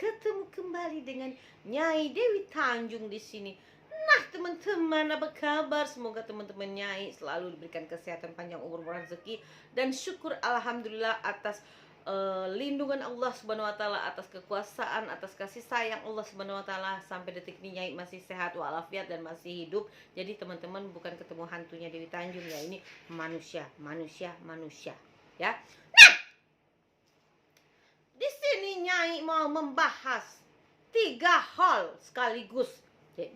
ketemu kembali dengan Nyai Dewi Tanjung di sini. Nah teman-teman, apa kabar? Semoga teman-teman Nyai selalu diberikan kesehatan, panjang umur, rezeki, dan syukur alhamdulillah atas lindungan Allah Subhanahu wa taala, atas kekuasaan, atas kasih sayang Allah Subhanahu wa taala. Sampai detik ini Nyai masih sehat walafiat dan masih hidup. Jadi teman-teman bukan ketemu hantunya Dewi Tanjung ya, ini manusia ya. Di sini Nyai mau membahas 3 hal sekaligus.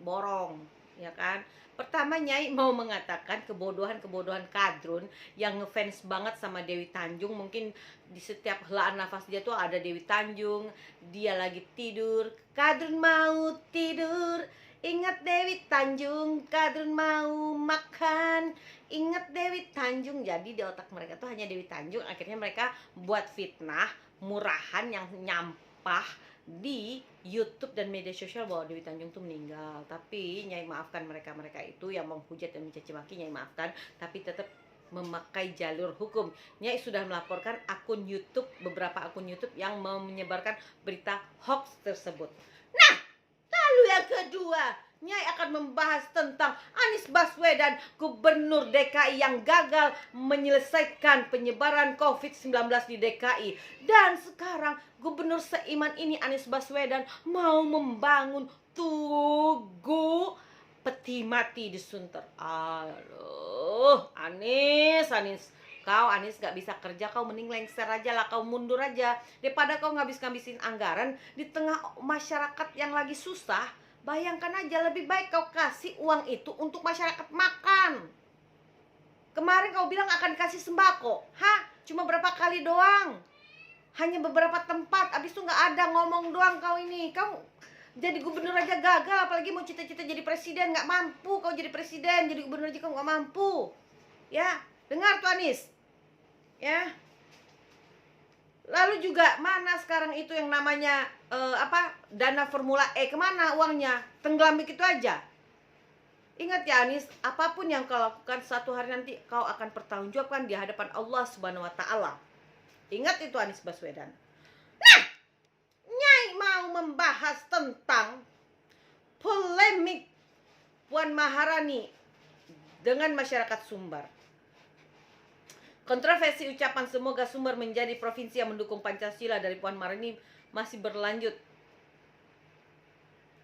Borong, ya kan? Pertama, Nyai mau mengatakan kebodohan kadrun yang ngefans banget sama Dewi Tanjung. Mungkin di setiap helaan nafas dia tuh ada Dewi Tanjung. Dia lagi tidur, kadrun mau tidur. Ingat Dewi Tanjung, kadrun mau makan. Ingat Dewi Tanjung. Jadi di otak mereka tuh hanya Dewi Tanjung. Akhirnya mereka buat fitnah murahan yang nyampah di YouTube dan media sosial bahwa Dewi Tanjung tuh meninggal. Tapi Nyai maafkan mereka itu yang menghujat dan mencaci maki. Nyai maafkan, tapi tetap memakai jalur hukum. Nyai sudah melaporkan beberapa akun YouTube yang menyebarkan berita hoax tersebut. Nah, lalu yang kedua, Nyai akan membahas tentang Anies Baswedan, gubernur DKI yang gagal menyelesaikan penyebaran COVID-19 di DKI. Dan sekarang gubernur seiman ini, Anies Baswedan, mau membangun tugu peti mati di Sunter. Aduh, Anies, kau gak bisa kerja, kau mending lengser aja lah, kau mundur aja. Daripada kau ngabis-ngabisin anggaran di tengah masyarakat yang lagi susah. Bayangkan aja, lebih baik kau kasih uang itu untuk masyarakat makan. Kemarin kau bilang akan kasih sembako. Hah? Cuma berapa kali doang. Hanya beberapa tempat, abis itu gak ada, ngomong doang kau ini. Kau jadi gubernur aja gagal, apalagi mau cita-cita jadi presiden. Gak mampu kau jadi presiden, jadi gubernur aja kau gak mampu. Ya, dengar tuh Anies. Ya. Lalu juga mana sekarang itu yang namanya dana Formula E, kemana uangnya? Tenggelam begitu aja. Ingat ya Anies, apapun yang kau lakukan, satu hari nanti kau akan pertanggungjawabkan di hadapan Allah Subhanahu wa taala. Ingat itu Anies Baswedan. Nah, Nyai mau membahas tentang polemik Puan Maharani dengan masyarakat Sumbar. Kontroversi ucapan semoga Sumbar menjadi provinsi yang mendukung Pancasila dari Puan Maharani masih berlanjut.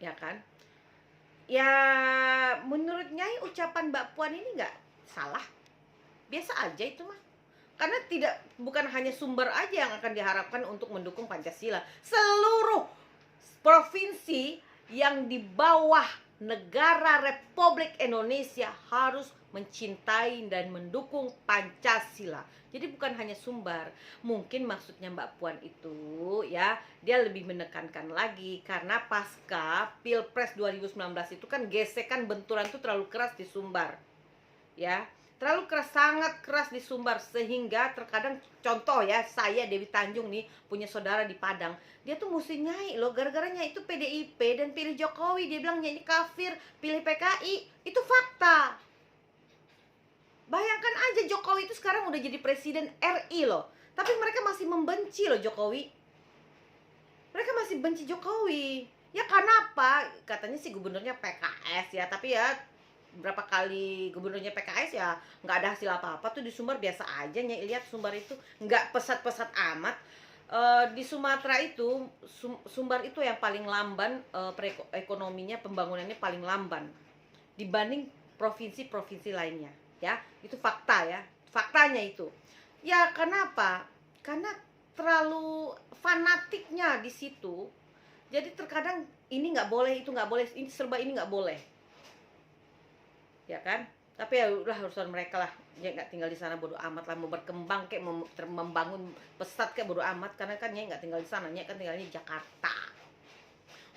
Ya kan? Ya, menurut Nyai ucapan Mbak Puan ini nggak salah. Biasa aja itu mah. Karena bukan hanya Sumbar aja yang akan diharapkan untuk mendukung Pancasila. Seluruh provinsi yang di bawah negara Republik Indonesia harus mencintai dan mendukung Pancasila. Jadi bukan hanya Sumbar. Mungkin maksudnya Mbak Puan itu ya, dia lebih menekankan lagi karena pasca Pilpres 2019 itu kan gesekan benturan itu terlalu keras di Sumbar. Ya, terlalu keras, sangat keras di Sumbar, sehingga terkadang contoh ya, saya Dewi Tanjung nih punya saudara di Padang, dia tuh mesti Nyai loh, gara-gara Nyai itu PDIP dan pilih Jokowi. Dia bilang Nyai ini kafir, pilih PKI. Itu fakta. Bayangkan aja Jokowi itu sekarang udah jadi presiden RI loh, tapi mereka masih membenci loh Jokowi. Mereka masih benci Jokowi. Ya karena apa? Katanya sih gubernurnya PKS ya, tapi ya berapa kali gubernurnya PKS ya nggak ada hasil apa-apa tuh di Sumbar. Biasa aja. Nyai lihat Sumbar itu nggak pesat-pesat amat. Di Sumatera itu Sumbar itu yang paling lamban, ekonominya, pembangunannya paling lamban dibanding provinsi-provinsi lainnya ya. Itu fakta ya, faktanya itu ya. Kenapa? Karena terlalu fanatiknya di situ. Jadi terkadang ini nggak boleh, itu nggak boleh, ini serba ini nggak boleh, ya kan? Tapi ya udah, urusan mereka lah. Dia nggak tinggal di sana, bodo amat lah. Mau berkembang kayak mau membangun pesat kayak bodo amat, karena kan Nyai nggak tinggal di sana. Nyai kan tinggalnya di Jakarta.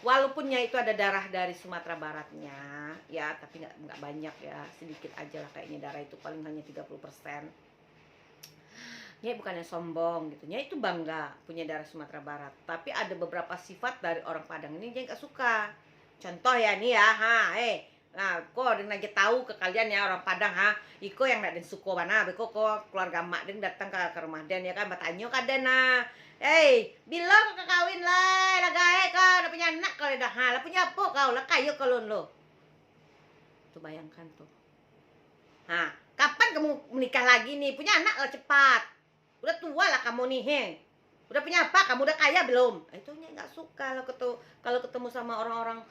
Walaupun Nyai itu ada darah dari Sumatera Baratnya ya, tapi nggak banyak ya, sedikit aja lah kayaknya darah itu, paling hanya 30%. Nyai bukannya sombong gitu, Nyai itu bangga punya darah Sumatera Barat. Tapi ada beberapa sifat dari orang Padang ini Nyai nggak suka. Contoh ya nih ya, nah, kok den aja tahu ke kalian ya orang Padang iko yang nak den suko mana, beko kok keluarga mak den datang ke rumah den ya kan, bertanya kan den bilang ke kawin lah, lagae ka kali dah. Lah punya apa kau lah kayu kalon lo. Tuh bayangkan tuh. Nah, kapan kamu menikah lagi nih? Punya anak lah cepat. Udah tua lah kamu nih, Heng. Udah punya apa? Kamu udah kaya belum? Itu nggak suka kalau ketemu sama orang-orang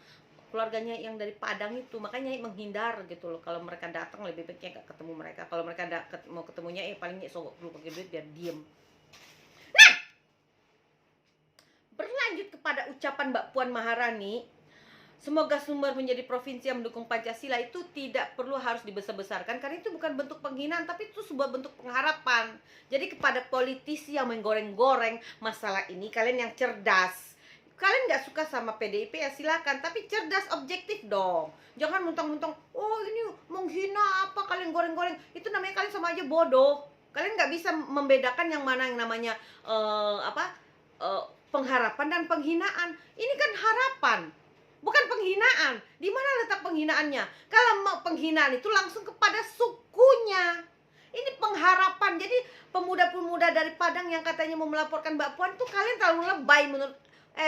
keluarganya yang dari Padang itu. Makanya menghindar gitu loh. Kalau mereka datang lebih baiknya nggak ketemu mereka. Kalau mereka mau ketemunya paling sogok dulu pakai duit biar diem. Nah, berlanjut kepada ucapan Mbak Puan Maharani, semoga Sumber menjadi provinsi yang mendukung Pancasila itu tidak perlu harus dibesar-besarkan karena itu bukan bentuk penghinaan tapi itu sebuah bentuk pengharapan. Jadi kepada politisi yang menggoreng-goreng masalah ini, kalian yang cerdas, kalian nggak suka sama PDIP ya silakan, tapi cerdas objektif dong. Jangan mentang-mentang oh ini menghina apa kalian goreng-goreng, itu namanya kalian sama aja bodoh. Kalian nggak bisa membedakan yang mana yang namanya pengharapan dan penghinaan. Ini kan harapan, bukan penghinaan. Di mana letak penghinaannya? Kalau mau penghinaan itu langsung kepada sukunya. Ini pengharapan. Jadi pemuda-pemuda dari Padang yang katanya mau melaporkan Mbak Puan tuh kalian terlalu lebay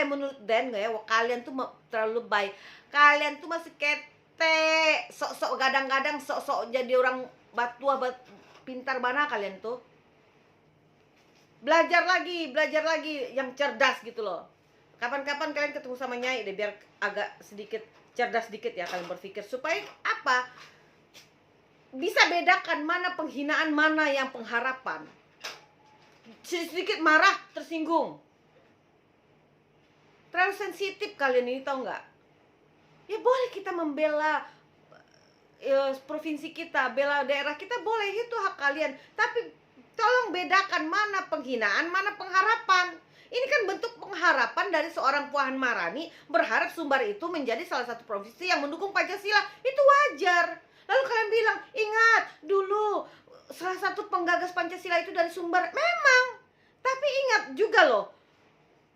menurut Den nggak ya? Kalian tuh terlalu lebay. Kalian tuh masih ketek, sok-sok gadang-gadang, sok-sok jadi orang batua pintar mana kalian tuh. Belajar lagi yang cerdas gitu loh. Kapan-kapan kalian ketemu sama Nyai deh biar agak sedikit cerdas sedikit ya kalian berpikir supaya apa? Bisa bedakan mana penghinaan, mana yang pengharapan. Sedikit marah, tersinggung. Terlalu sensitif kalian ini, tau nggak? Ya boleh kita membela provinsi kita, bela daerah kita, boleh, itu hak kalian. Tapi tolong bedakan mana penghinaan, mana pengharapan. Ini kan bentuk pengharapan dari seorang Puan Maharani berharap Sumbar itu menjadi salah satu provinsi yang mendukung Pancasila. Itu wajar. Lalu kalian bilang, ingat dulu salah satu penggagas Pancasila itu dari Sumbar. Memang. Tapi ingat juga loh,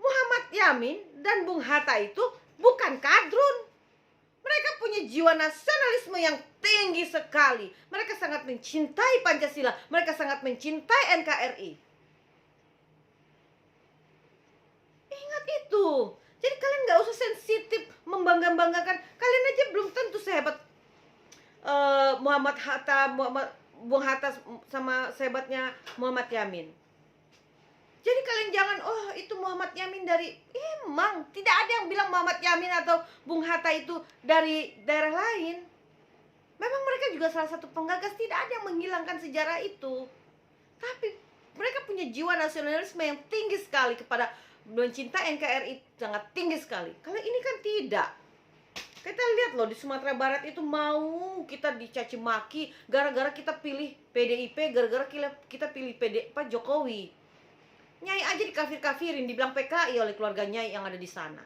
Muhammad Yamin dan Bung Hatta itu bukan kadrun. Mereka punya jiwa nasionalisme yang tinggi sekali. Mereka sangat mencintai Pancasila. Mereka sangat mencintai NKRI. Ingat itu. Jadi kalian gak usah sensitif membangga-banggakan. Kalian aja belum tentu sehebat Bung Hatta sama sehebatnya Muhammad Yamin. Jadi kalian jangan, oh itu Muhammad Yamin dari, emang tidak ada yang bilang Muhammad Yamin atau Bung Hatta itu dari daerah lain. Memang mereka juga salah satu penggagas, tidak ada yang menghilangkan sejarah itu. Tapi mereka punya jiwa nasionalisme yang tinggi sekali kepada mencintai NKRI, sangat tinggi sekali. Kalau ini kan tidak. Kita lihat loh di Sumatera Barat itu mau kita dicaci maki gara-gara kita pilih PDIP, gara-gara kita pilih Pak Jokowi. Nyai aja dikafir-kafirin, dibilang PKI oleh keluarga Nyai yang ada di sana.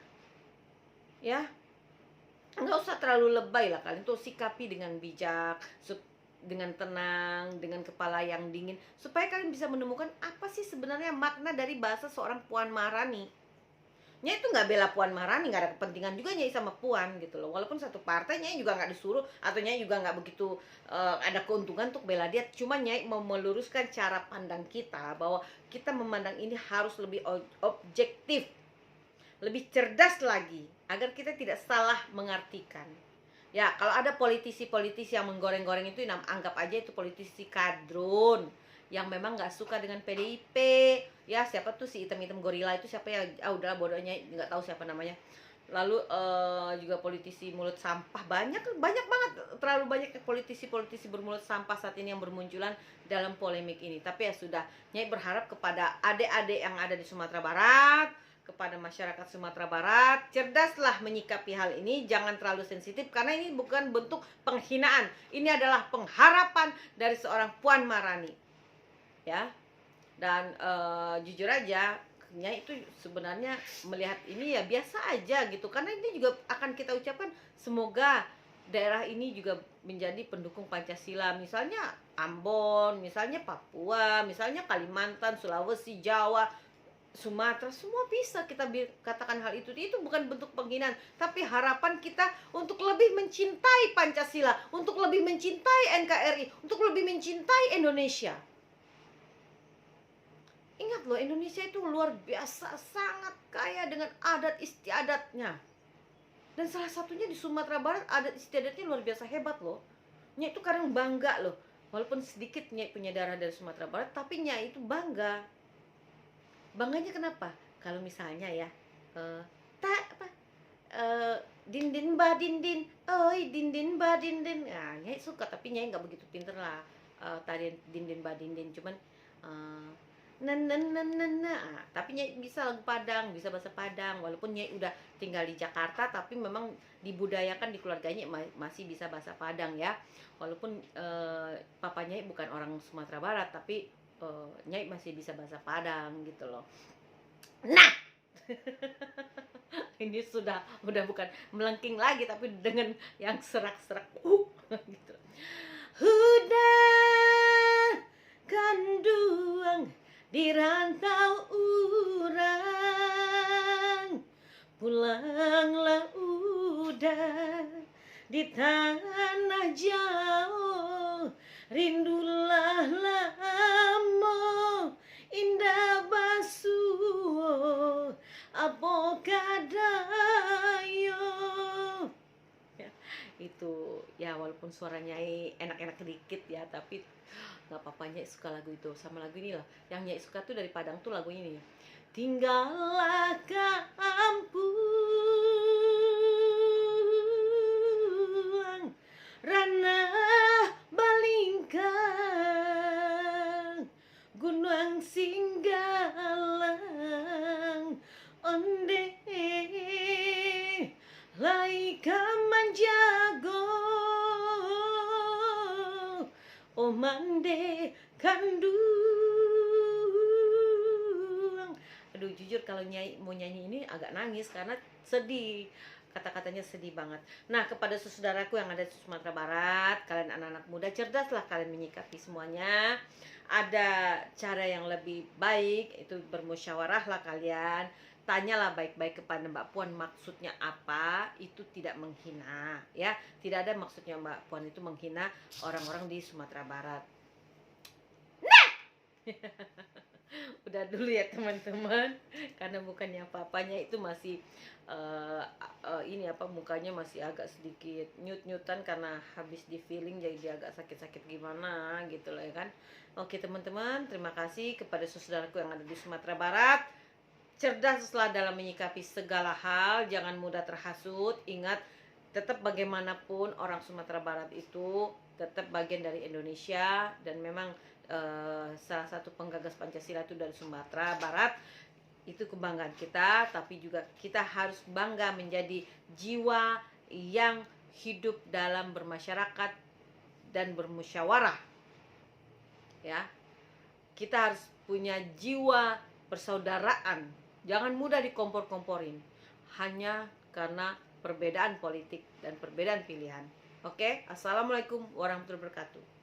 Ya, nggak usah terlalu lebay lah kalian tuh, sikapi dengan bijak, dengan tenang, dengan kepala yang dingin, supaya kalian bisa menemukan apa sih sebenarnya makna dari bahasa seorang Puan Maharani. Nyai itu nggak bela Puan Maharani, nggak ada kepentingan juga Nyai sama Puan gitu loh. Walaupun satu partai, Nyai juga nggak disuruh, atau Nyai juga nggak begitu ada keuntungan untuk bela dia. Cuma Nyai mau meluruskan cara pandang kita bahwa kita memandang ini harus lebih objektif, lebih cerdas lagi, agar kita tidak salah mengartikan. Ya, kalau ada politisi-politisi yang menggoreng-goreng itu, anggap aja itu politisi kadrun yang memang nggak suka dengan PDIP. Ya, siapa tuh si hitam-hitam gorila itu siapa ya? Udahlah bodohnya, nggak tahu siapa namanya. Lalu juga politisi mulut sampah, banyak banget, terlalu banyak politisi bermulut sampah saat ini yang bermunculan dalam polemik ini. Tapi ya sudah, Nyai berharap kepada adik-adik yang ada di Sumatera Barat, kepada masyarakat Sumatera Barat, cerdaslah menyikapi hal ini, jangan terlalu sensitif karena ini bukan bentuk penghinaan. Ini adalah pengharapan dari seorang Puan Maharani. Ya. Dan jujur aja Nyai itu sebenarnya melihat ini ya biasa aja gitu, karena ini juga akan kita ucapkan semoga daerah ini juga menjadi pendukung Pancasila, misalnya Ambon, misalnya Papua, misalnya Kalimantan, Sulawesi, Jawa, Sumatera, semua bisa kita katakan hal itu. Itu bukan bentuk penghinaan, tapi harapan kita untuk lebih mencintai Pancasila, untuk lebih mencintai NKRI, untuk lebih mencintai Indonesia. Ingat loh, Indonesia itu luar biasa, sangat kaya dengan adat istiadatnya. Dan salah satunya di Sumatera Barat adat istiadatnya luar biasa hebat loh. Nyai itu kadang bangga loh, walaupun sedikit Nyai punya darah dari Sumatera Barat, tapi Nyai itu bangga. Bangganya kenapa? Kalau misalnya ya, tak apa, dindin ba dindin, oi dindin ba dindin. Nah, Nyai suka, tapi Nyai nggak begitu pinter lah tarian dindin ba dindin, cuman tapi Nyai bisa lagu Padang, bisa bahasa Padang, walaupun Nyai udah tinggal di Jakarta, tapi memang dibudayakan di keluarganya masih bisa bahasa Padang ya, walaupun papa Nyai bukan orang Sumatera Barat, tapi Nyai masih bisa bahasa Padang gitu loh. Nah, ini udah bukan melengking lagi, tapi dengan yang serak-serak gitu. Udah kanduang di rantau urang, pulanglah udah di tanah jauh, rindulah lamo indah basuh apokadayo. Itu ya, walaupun suaranya enak-enak sedikit ya, tapi nggak apa-apa, Nyai suka lagu itu. Sama lagu ini lah yang Nyai suka tuh dari Padang tuh lagu ini, tinggallah kampung ranah balingkang, gunung singgalang onde lai kamanjago omande kanduang. Aduh, jujur kalau mau nyanyi ini agak nangis karena sedih, kata-katanya sedih banget. Nah, kepada saudaraku yang ada di Sumatera Barat, kalian anak-anak muda, cerdaslah kalian menyikapi semuanya. Ada cara yang lebih baik, itu bermusyawarahlah kalian. Tanyalah baik-baik kepada Mbak Puan maksudnya apa, itu tidak menghina ya. Tidak ada maksudnya Mbak Puan itu menghina orang-orang di Sumatera Barat. Nah, udah dulu ya teman-teman, karena bukannya apa-apanya itu masih ini apa, mukanya masih agak sedikit nyut-nyutan karena habis di feeling, jadi agak sakit-sakit gimana gitu lah ya kan. Oke teman-teman, terima kasih kepada saudaraku yang ada di Sumatera Barat. Cerdaslah dalam menyikapi segala hal, jangan mudah terhasut. Ingat, tetap bagaimanapun orang Sumatera Barat itu tetap bagian dari Indonesia, dan memang salah satu penggagas Pancasila itu dari Sumatera Barat. Itu kebanggaan kita, tapi juga kita harus bangga menjadi jiwa yang hidup dalam bermasyarakat dan bermusyawarah. Ya, kita harus punya jiwa persaudaraan. Jangan mudah dikompor-komporin hanya karena perbedaan politik dan perbedaan pilihan. Oke, assalamualaikum warahmatullahi wabarakatuh.